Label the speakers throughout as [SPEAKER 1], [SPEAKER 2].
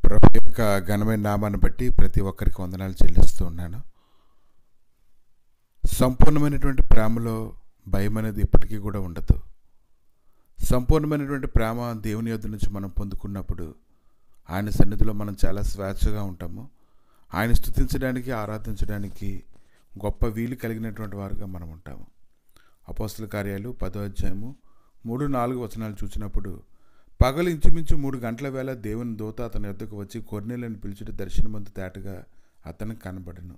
[SPEAKER 1] ప్రభు యొక్క ఘనమైన నామాన్ని బట్టి ప్రతి ఒక్కరికి వందనాలు చెల్లిస్తూ ఉన్నాను. సంపూర్ణమైనటువంటి ప్రేమలో భయం అనేది ఎప్పటికీ కూడా ఉండదు. సంపూర్ణమైనటువంటి ప్రేమ దేవుని యొద్ద నుంచి మనం పొందుకున్నప్పుడు ఆయన సన్నిధిలో మనం చాలా స్వేచ్ఛగా ఉంటాము. ఆయన స్తుతించడానికి, ఆరాధించడానికి గొప్ప వీలు కలిగినటువంటి వారుగా మనం ఉంటాము. అపోస్తల కార్యాలు 10వ అధ్యాయము 3-4 వచనాలు చూసినప్పుడు, పగలు ఇంచుమించు 3 గంటల వేళ దేవుని దూత అతని యొద్దకు వచ్చి కొర్నేలియును పిలిచుట దర్శనమందు తేటగా అతనికి కనబడెను.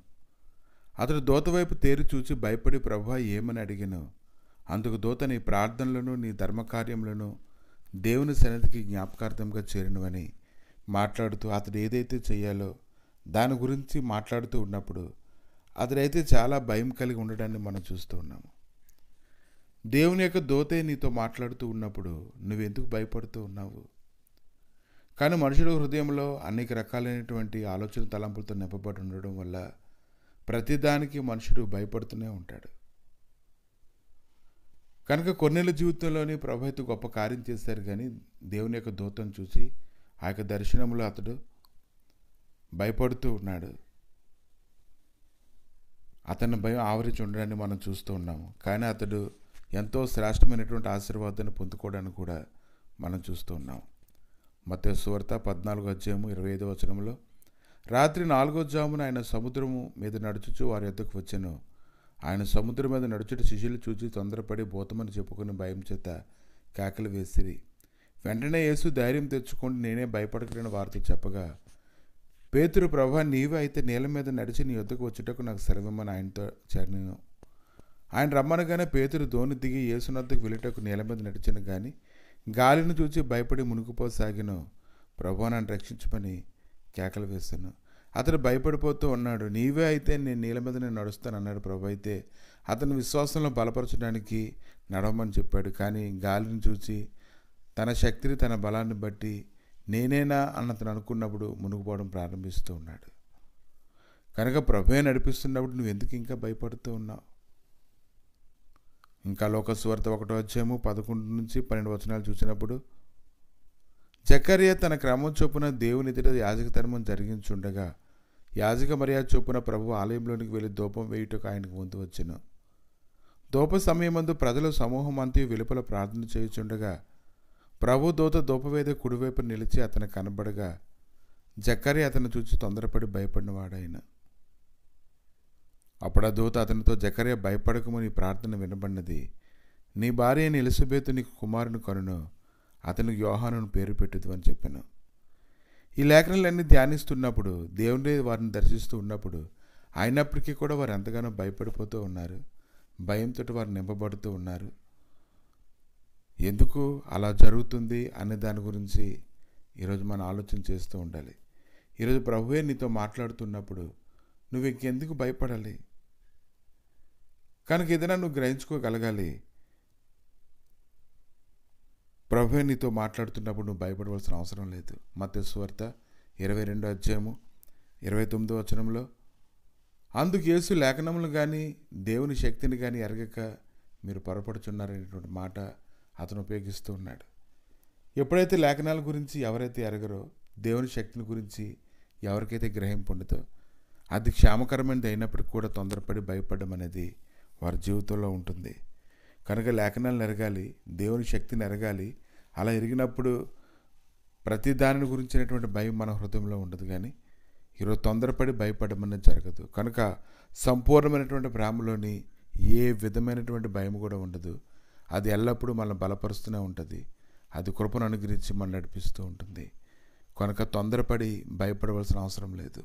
[SPEAKER 1] అతడు దూత వైపు తేరి చూచి భయపడి, ప్రభువా ఏమని అడిగాను. అందుకు దూత, నీ ప్రార్థనలను నీ ధర్మకార్యములను దేవుని సన్నిధికి జ్ఞాపకార్థంగా చేరినవని మాట్లాడుతూ అతడు ఏదైతే చెయ్యాలో దాని గురించి మాట్లాడుతూ ఉన్నప్పుడు అతడైతే చాలా భయం కలిగి ఉండడాన్ని మనం చూస్తూ ఉన్నాము. దేవుని యొక్క దూతే నీతో మాట్లాడుతూ ఉన్నప్పుడు నువ్వెందుకు భయపడుతూ ఉన్నావు? కానీ మనుషుల హృదయంలో అనేక రకాలైనటువంటి ఆలోచన తలంపులతో నింపబడి ఉండడం వల్ల ప్రతిదానికి మనుషుడు భయపడుతూనే ఉంటాడు. కనుక కొన్నేళ్ళ జీవితంలోని ప్రభు అయితే గొప్ప కార్యం చేశారు, కానీ దేవుని యొక్క దూతను చూసి ఆ యొక్క దర్శనంలో అతడు భయపడుతూ ఉన్నాడు. అతని భయం ఆవరించి ఉండడాన్ని మనం చూస్తూ ఉన్నాము. కానీ అతడు ఎంతో శ్రేష్టమైనటువంటి ఆశీర్వాదాన్ని పొందుకోవడానికి కూడా మనం చూస్తూ ఉన్నాం. మత్తయి సువార్త 14వ అధ్యాయము 25వ వచనంలో, రాత్రి 4వ జామున ఆయన సముద్రము మీద నడుచుచు వారి యొద్దకు వచ్చెను. ఆయన సముద్రం మీద నడుచుట శిష్యులు చూచి తొందరపడి భూతమని చెప్పుకుని భయం చేత కేకలు వేసిరి. వెంటనే యేసు ధైర్యం తెచ్చుకొని నేనే భయపడకలేని వారితో చెప్పగా, పేతురు, ప్రభువా నీవే అయితే నీళ్ళ మీద నడిచి నీ యొద్దకు వచ్చుటకు నాకు సెలవిమ్మని ఆయనతో చేరినను. ఆయన రమ్మనగానే పేతురు దోణి దిగి యేసునొద్దకు వెళ్ళుటకు నీళ్ళ మీద నడిచాను, కానీ గాలిని చూచి భయపడి మునిగిపోసాగిను. ప్రభువా నన్ను రక్షించమని కేకలు వేశాను. అతడు భయపడిపోతూ ఉన్నాడు. నీవే అయితే నేను నీళ్ళ మీద నేను నడుస్తాను అన్నాడు. ప్రభు అయితే అతని విశ్వాసంలో బలపరచడానికి నడవమని చెప్పాడు. కానీ గాలిని చూసి తన శక్తిని, తన బలాన్ని బట్టి నేనేనా అన్నతను అనుకున్నప్పుడు మునిగిపోవడం ప్రారంభిస్తూ ఉన్నాడు. కనుక ప్రభువే నడిపిస్తున్నప్పుడు నువ్వు ఎందుకు ఇంకా భయపడుతూ ఉన్నావు? ఇంకా లోక సువార్త 1వ అధ్యాయము 11-12 వచనాలు చూసినప్పుడు, జకర్యా తన క్రమం చొప్పున దేవుని ఎదుట యాజక ధర్మం జరిగించుండగా యాజక మర్యాద చొప్పున ప్రభు ఆలయంలోనికి వెళ్ళి ధూపం వేయుటకు ఆయనకు ముందు వచ్చెను. ధూప సమయమందు ప్రజల సమూహం అంతా వెలుపల ప్రార్థన చేయుచుండగా ప్రభు దూత ధూపవేద కుడివైపు నిలిచి అతను కనబడగా జకర్యా అతను చూసి తొందరపడి భయపడిన వాడాయన. అప్పుడు ఆ దూత అతనితో, జకర్యా భయపడకము, నీ ప్రార్థన వినబడినది. నీ భార్య అయిన ఎలిజబెతు నీకు కుమారుని కనును, అతనికి యోహానును పేరు పెట్టుదు అని చెప్పాను. ఈ లేఖనాలన్నీ ధ్యానిస్తున్నప్పుడు, దేవుడే వారిని దర్శిస్తూ ఉన్నప్పుడు, అయినప్పటికీ కూడా వారు ఎంతగానో భయపడిపోతూ ఉన్నారు. భయంతో వారు నింపబడుతూ ఉన్నారు. ఎందుకు అలా జరుగుతుంది అనే దాని గురించి ఈరోజు మనం ఆలోచన చేస్తూ ఉండాలి. ఈరోజు ప్రభువే నీతో మాట్లాడుతున్నప్పుడు నువ్వు ఇంకెందుకు భయపడాలి? కనుక ఏదైనా నువ్వు గ్రహించుకోగలగాలి. ప్రభువే నీతో మాట్లాడుతున్నప్పుడు నువ్వు భయపడవలసిన అవసరం లేదు. మత్తయి సువార్త 22వ అధ్యాయము 29వ వచనంలో, అందుకు యేసు లేఖనములు కానీ దేవుని శక్తిని కానీ ఎరగక మీరు పొరపడుచున్నారనేటువంటి మాట అతను ఉపయోగిస్తూ ఉన్నాడు. ఎప్పుడైతే లేఖనాల గురించి ఎవరైతే ఎరగరో, దేవుని శక్తిని గురించి ఎవరికైతే గ్రహింపు ఉండదో, అది క్షేమకరమైనది అయినప్పటికీ కూడా తొందరపడి భయపడడం అనేది వారి జీవితంలో ఉంటుంది. కనుక లేఖనాలను ఎరగాలి, దేవుని శక్తిని ఎరగాలి. అలా ఎరిగినప్పుడు ప్రతి దాని గురించినటువంటి భయం మన హృదయంలో ఉండదు. కానీ ఈరోజు తొందరపడి భయపడడం అనేది జరగదు. కనుక సంపూర్ణమైనటువంటి ప్రేమలోని ఏ విధమైనటువంటి భయం కూడా ఉండదు. అది ఎల్లప్పుడూ మనల్ని బలపరుస్తూనే ఉంటుంది. అది కృపను అనుగ్రహించి మనం నడిపిస్తూ ఉంటుంది. కనుక తొందరపడి భయపడవలసిన అవసరం లేదు.